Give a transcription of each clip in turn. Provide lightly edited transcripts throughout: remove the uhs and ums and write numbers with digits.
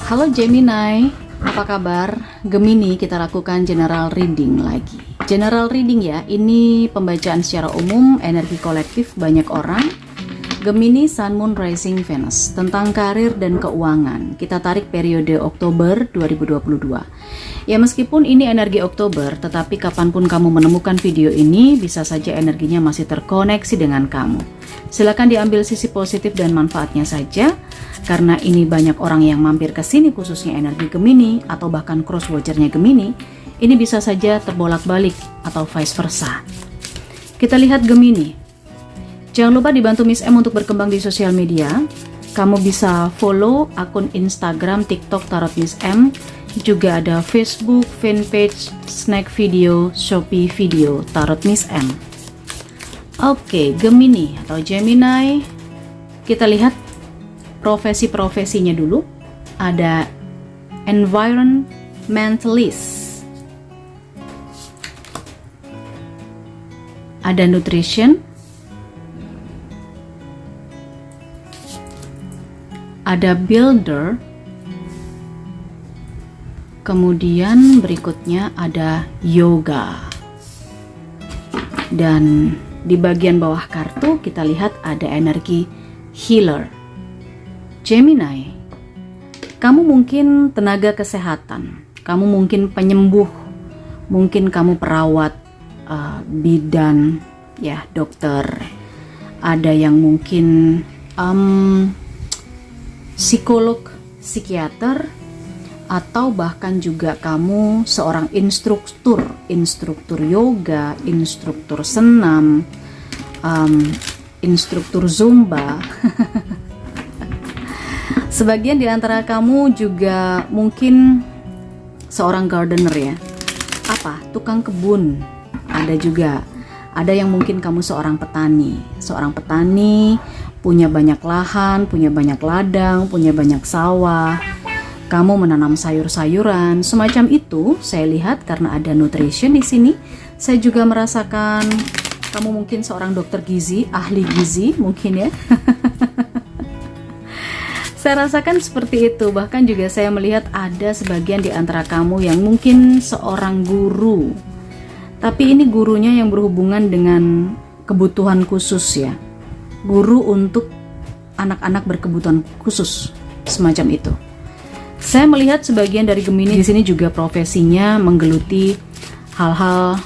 Halo Gemini, apa kabar? Gemini, kita lakukan general reading lagi. General reading ya, ini pembacaan secara umum, energi kolektif banyak orang. Gemini, Sun, Moon, Rising, Venus. Tentang karir dan keuangan, kita tarik periode Oktober 2022. Ya meskipun ini energi Oktober, tetapi kapanpun kamu menemukan video ini, bisa saja energinya masih terkoneksi dengan kamu. Silakan diambil sisi positif dan manfaatnya saja, karena ini banyak orang yang mampir ke sini khususnya energi Gemini atau bahkan cross watchernya Gemini, ini bisa saja terbolak-balik atau vice versa. Kita lihat Gemini. Jangan lupa dibantu Miss M untuk berkembang di sosial media. Kamu bisa follow akun Instagram, TikTok Tarot Miss M, juga ada Facebook, fanpage, Snack Video, Shopee Video Tarot Miss M. Oke, Gemini atau Gemini, kita lihat profesi-profesinya dulu. Ada environmentalist, ada nutrition, ada builder, kemudian berikutnya ada yoga, dan di bagian bawah kartu kita lihat ada energi healer. Gemini, kamu mungkin tenaga kesehatan, kamu mungkin penyembuh, mungkin kamu perawat, bidan, ya dokter, ada yang mungkin psikolog, psikiater, atau bahkan juga kamu seorang instruktur yoga, instruktur senam, instruktur zumba. Sebagian di antara kamu juga mungkin seorang gardener ya. Apa? Tukang kebun. Ada juga. Ada yang mungkin kamu seorang petani. Seorang petani punya banyak lahan, punya banyak ladang, punya banyak sawah. Kamu menanam sayur-sayuran, semacam itu. Saya lihat karena ada nutrition di sini. Saya juga merasakan kamu mungkin seorang dokter gizi, ahli gizi mungkin ya. Saya rasakan seperti itu. Bahkan juga saya melihat ada sebagian di antara kamu yang mungkin seorang guru. Tapi ini gurunya yang berhubungan dengan kebutuhan khusus ya. Guru untuk anak-anak berkebutuhan khusus, semacam itu. Saya melihat sebagian dari Gemini di sini juga profesinya menggeluti hal-hal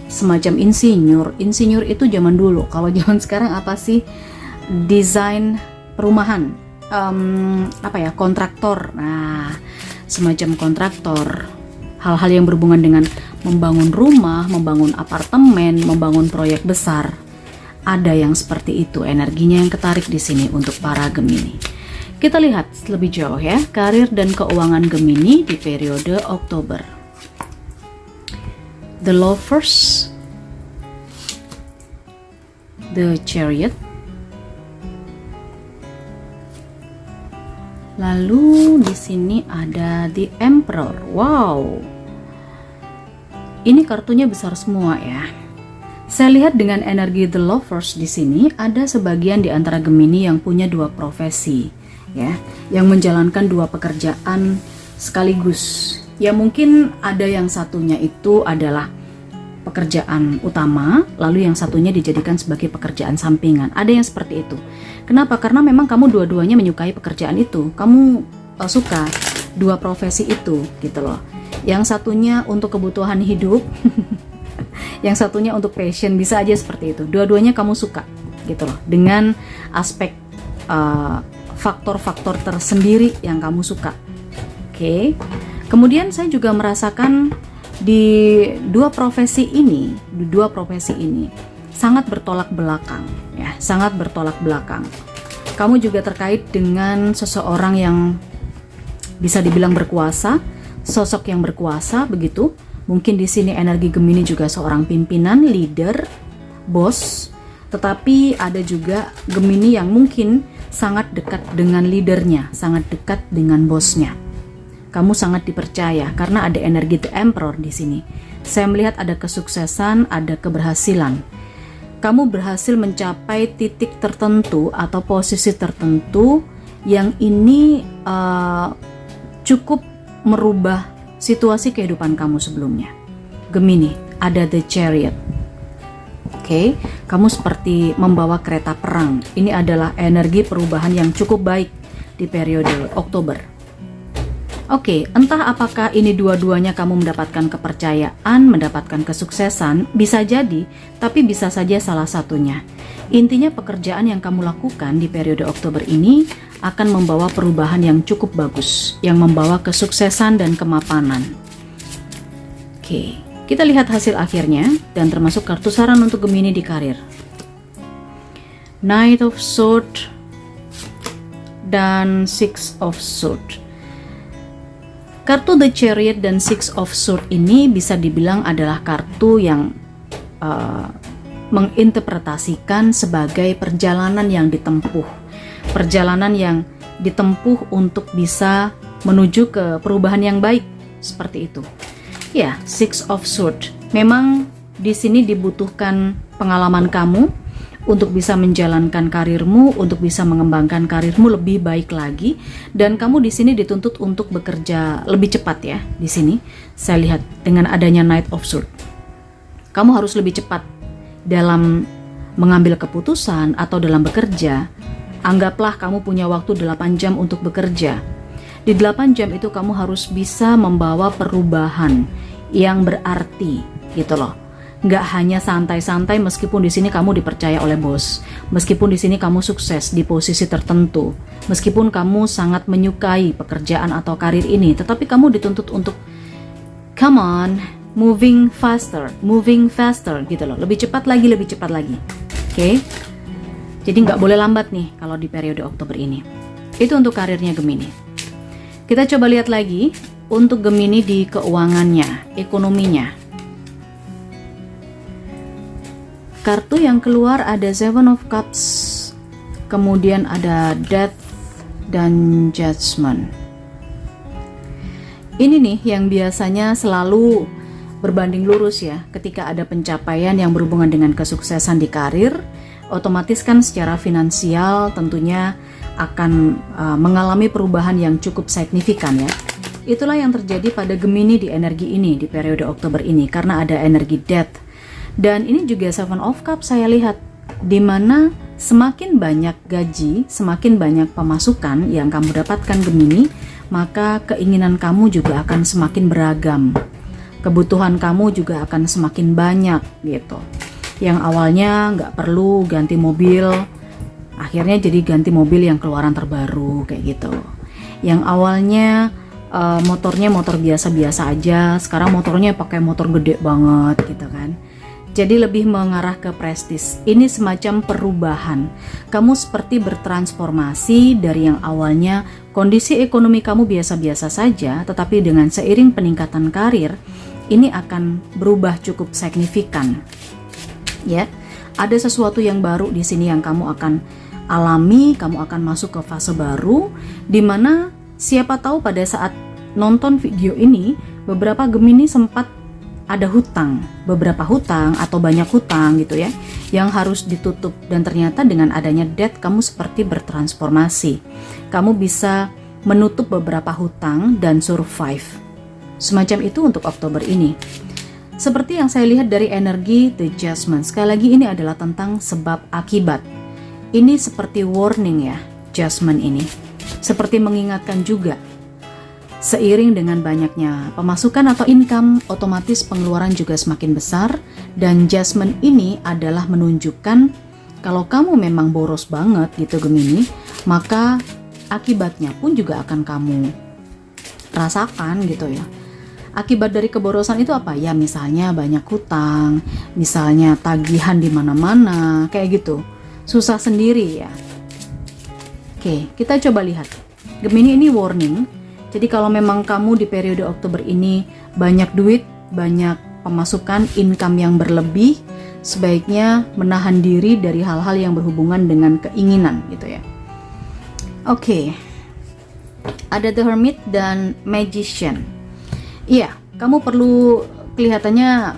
semacam insinyur. Insinyur itu zaman dulu. Kalau zaman sekarang apa sih? Desain perumahan, kontraktor. Nah, semacam kontraktor. Hal-hal yang berhubungan dengan membangun rumah, membangun apartemen, membangun proyek besar. Ada yang seperti itu energinya yang ketarik di sini untuk para Gemini. Kita lihat lebih jauh ya, karir dan keuangan Gemini di periode Oktober. The Lovers, The Chariot, lalu di sini ada The Emperor. Wow, ini kartunya besar semua ya. Saya lihat dengan energi The Lovers di sini ada sebagian di antara Gemini yang punya dua profesi. Ya, yang menjalankan dua pekerjaan sekaligus. Ya mungkin ada yang satunya itu adalah pekerjaan utama, lalu yang satunya dijadikan sebagai pekerjaan sampingan. Ada yang seperti itu. Kenapa? Karena memang kamu dua-duanya menyukai pekerjaan itu. Kamu suka dua profesi itu, gitu loh. Yang satunya untuk kebutuhan hidup, yang satunya untuk passion, bisa aja seperti itu. Dua-duanya kamu suka, gitu loh. Dengan aspek faktor-faktor tersendiri yang kamu suka. Oke. Kemudian saya juga merasakan di dua profesi ini sangat bertolak belakang ya, sangat bertolak belakang. Kamu juga terkait dengan seseorang yang bisa dibilang berkuasa, sosok yang berkuasa begitu. Mungkin di sini energi Gemini juga seorang pimpinan, leader, bos. Tetapi ada juga Gemini yang mungkin sangat dekat dengan leadernya, sangat dekat dengan bosnya. Kamu sangat dipercaya karena ada energi The Emperor di sini. Saya melihat ada kesuksesan, ada keberhasilan. Kamu berhasil mencapai titik tertentu atau posisi tertentu yang ini cukup merubah situasi kehidupan kamu sebelumnya. Gemini, ada The Chariot. Oke, kamu seperti membawa kereta perang. Ini adalah energi perubahan yang cukup baik di periode Oktober. Oke, entah apakah ini dua-duanya kamu mendapatkan kepercayaan, mendapatkan kesuksesan, bisa jadi, tapi bisa saja salah satunya. Intinya pekerjaan yang kamu lakukan di periode Oktober ini akan membawa perubahan yang cukup bagus, yang membawa kesuksesan dan kemapanan. Oke, kita lihat hasil akhirnya dan termasuk kartu saran untuk Gemini di karir. Knight of Swords dan Six of Swords. Kartu The Chariot dan Six of Swords ini bisa dibilang adalah kartu yang menginterpretasikan sebagai perjalanan yang ditempuh. Perjalanan yang ditempuh untuk bisa menuju ke perubahan yang baik, seperti itu. Ya, Six of Swords. Memang di sini dibutuhkan pengalaman kamu untuk bisa menjalankan karirmu, untuk bisa mengembangkan karirmu lebih baik lagi, dan kamu di sini dituntut untuk bekerja lebih cepat ya. Di sini saya lihat dengan adanya Knight of Swords, kamu harus lebih cepat dalam mengambil keputusan atau dalam bekerja. Anggaplah kamu punya waktu 8 jam untuk bekerja. Di 8 jam itu kamu harus bisa membawa perubahan yang berarti gitu loh. Nggak hanya santai-santai meskipun di sini kamu dipercaya oleh bos, meskipun di sini kamu sukses di posisi tertentu, meskipun kamu sangat menyukai pekerjaan atau karir ini, tetapi kamu dituntut untuk come on, moving faster gitu loh, lebih cepat lagi. Oke? Jadi nggak boleh lambat nih kalau di periode Oktober ini. Itu untuk karirnya Gemini. Kita coba lihat lagi untuk Gemini di keuangannya, ekonominya. Kartu yang keluar ada Seven of Cups, kemudian ada Death dan Judgment. Ini nih yang biasanya selalu berbanding lurus ya, ketika ada pencapaian yang berhubungan dengan kesuksesan di karir, otomatis kan secara finansial tentunya akan mengalami perubahan yang cukup signifikan ya. Itulah yang terjadi pada Gemini di energi ini di periode Oktober ini, karena ada energi Death. Dan ini juga Seven of Cups saya lihat, dimana semakin banyak gaji, semakin banyak pemasukan yang kamu dapatkan Gemini, maka keinginan kamu juga akan semakin beragam. Kebutuhan kamu juga akan semakin banyak gitu. Yang awalnya nggak perlu ganti mobil, akhirnya jadi ganti mobil yang keluaran terbaru kayak gitu. Yang awalnya motornya motor biasa-biasa aja, sekarang motornya pakai motor gede banget gitu kan. Jadi lebih mengarah ke prestis. Ini semacam perubahan. Kamu seperti bertransformasi dari yang awalnya kondisi ekonomi kamu biasa-biasa saja, tetapi dengan seiring peningkatan karir, ini akan berubah cukup signifikan. Ya, ada sesuatu yang baru di sini yang kamu akan alami, kamu akan masuk ke fase baru, di mana siapa tahu pada saat nonton video ini, beberapa Gemini sempat ada hutang, beberapa hutang atau banyak hutang gitu ya, yang harus ditutup, dan ternyata dengan adanya Death kamu seperti bertransformasi. Kamu bisa menutup beberapa hutang dan survive. Semacam itu untuk Oktober ini. Seperti yang saya lihat dari energi The Judgment, sekali lagi ini adalah tentang sebab akibat. Ini seperti warning ya, Judgment ini. Seperti mengingatkan juga. Seiring dengan banyaknya pemasukan atau income, otomatis pengeluaran juga semakin besar, dan Judgment ini adalah menunjukkan kalau kamu memang boros banget gitu Gemini, maka akibatnya pun juga akan kamu rasakan gitu ya. Akibat dari keborosan itu apa? Ya misalnya banyak hutang, misalnya tagihan di mana-mana, kayak gitu. Susah sendiri ya. Oke, kita coba lihat. Gemini ini warning. Jadi kalau memang kamu di periode Oktober ini banyak duit, banyak pemasukan, income yang berlebih, sebaiknya menahan diri dari hal-hal yang berhubungan dengan keinginan gitu ya. Oke. Ada The Hermit dan Magician. Iya, kamu perlu kelihatannya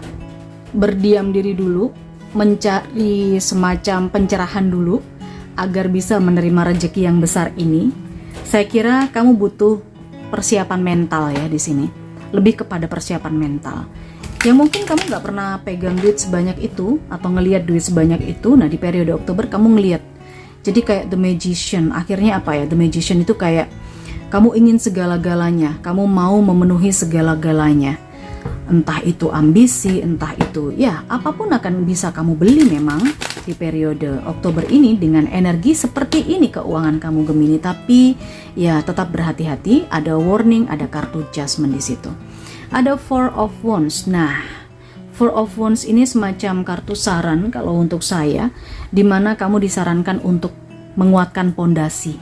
berdiam diri dulu, mencari semacam pencerahan dulu agar bisa menerima rezeki yang besar ini. Saya kira kamu butuh persiapan mental ya di sini. Lebih kepada persiapan mental. Yang mungkin kamu nggak pernah pegang duit sebanyak itu atau ngelihat duit sebanyak itu. Nah, di periode Oktober kamu ngelihat. Jadi kayak The Magician. Akhirnya apa ya? The Magician itu kayak kamu ingin segala-galanya, kamu mau memenuhi segala-galanya. Entah itu ambisi, entah itu ya apapun akan bisa kamu beli memang di periode Oktober ini dengan energi seperti ini keuangan kamu Gemini. Tapi ya tetap berhati-hati, ada warning, ada kartu Judgment di situ. Ada Four of Wands. Nah, Four of Wands ini semacam kartu saran kalau untuk saya, dimana kamu disarankan untuk menguatkan pondasi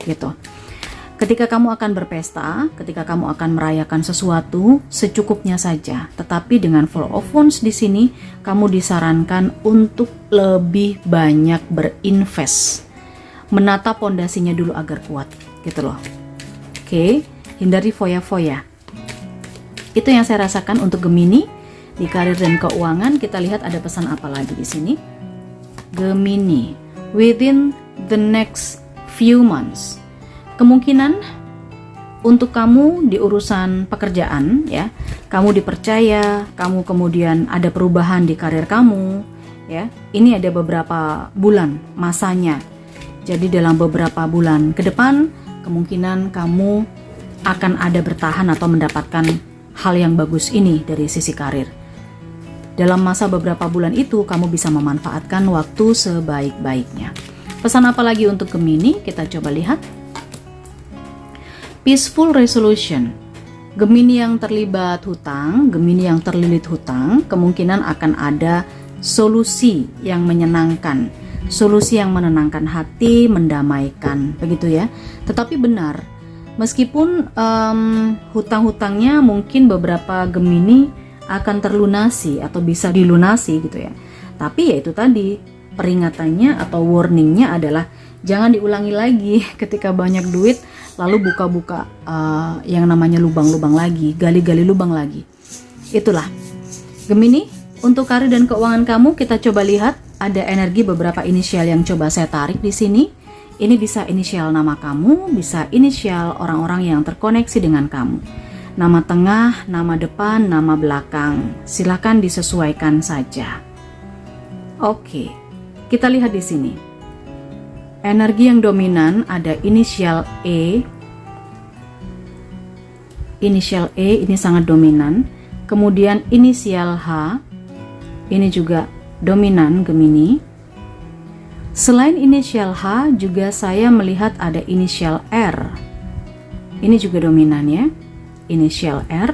gitu. Ketika kamu akan berpesta, ketika kamu akan merayakan sesuatu, secukupnya saja. Tetapi dengan Four of Wands di sini, kamu disarankan untuk lebih banyak berinvest, menata pondasinya dulu agar kuat, gitu loh. Oke, hindari foya-foya. Itu yang saya rasakan untuk Gemini di karir dan keuangan. Kita lihat ada pesan apa lagi di sini. Gemini, within the next few months, kemungkinan untuk kamu di urusan pekerjaan ya, kamu dipercaya, kamu kemudian ada perubahan di karir kamu ya. Ini ada beberapa bulan masanya. Jadi dalam beberapa bulan ke depan kemungkinan kamu akan ada bertahan atau mendapatkan hal yang bagus ini dari sisi karir. Dalam masa beberapa bulan itu kamu bisa memanfaatkan waktu sebaik-baiknya. Pesan apa lagi untuk Gemini? Kita coba lihat. Peaceful resolution. Gemini yang terlibat hutang, Gemini yang terlilit hutang, kemungkinan akan ada solusi yang menyenangkan, solusi yang menenangkan hati, mendamaikan, begitu ya. Tetapi benar, meskipun hutang-hutangnya mungkin beberapa Gemini akan terlunasi atau bisa dilunasi gitu ya. Tapi ya itu tadi, peringatannya atau warningnya adalah jangan diulangi lagi ketika banyak duit lalu buka-buka yang namanya lubang-lubang lagi, gali-gali lubang lagi. Itulah Gemini, untuk karir dan keuangan kamu kita coba lihat ada energi beberapa inisial yang coba saya tarik di sini. Ini bisa inisial nama kamu, bisa inisial orang-orang yang terkoneksi dengan kamu. Nama tengah, nama depan, nama belakang. Silakan disesuaikan saja. Oke, kita lihat di sini. Energi yang dominan ada inisial E. Inisial E ini sangat dominan. Kemudian inisial H. Ini juga dominan Gemini. Selain inisial H, juga saya melihat ada inisial R. Ini juga dominan ya, inisial R.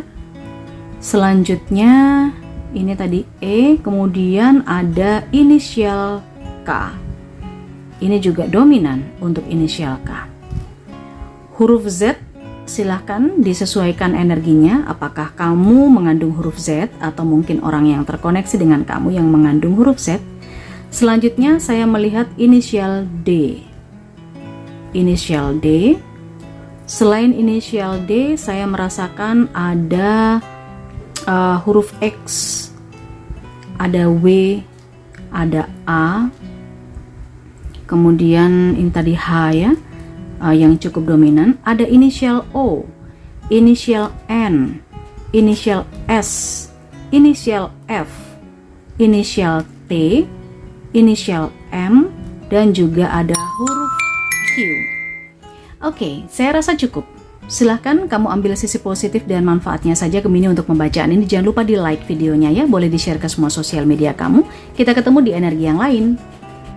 Selanjutnya, ini tadi E, kemudian ada inisial K. Ini juga dominan untuk inisial K. Huruf Z, silahkan disesuaikan energinya. Apakah kamu mengandung huruf Z atau mungkin orang yang terkoneksi dengan kamu yang mengandung huruf Z. Selanjutnya saya melihat inisial D. Inisial D. Selain inisial D, saya merasakan ada huruf X, ada W, ada A, kemudian ini tadi H ya, yang cukup dominan. Ada inisial O, inisial N, inisial S, inisial F, inisial T, inisial M, dan juga ada huruf Q. Oke, saya rasa cukup. Silahkan kamu ambil sisi positif dan manfaatnya saja Gemini untuk pembacaan ini. Jangan lupa di like videonya ya, boleh di share ke semua sosial media kamu. Kita ketemu di energi yang lain.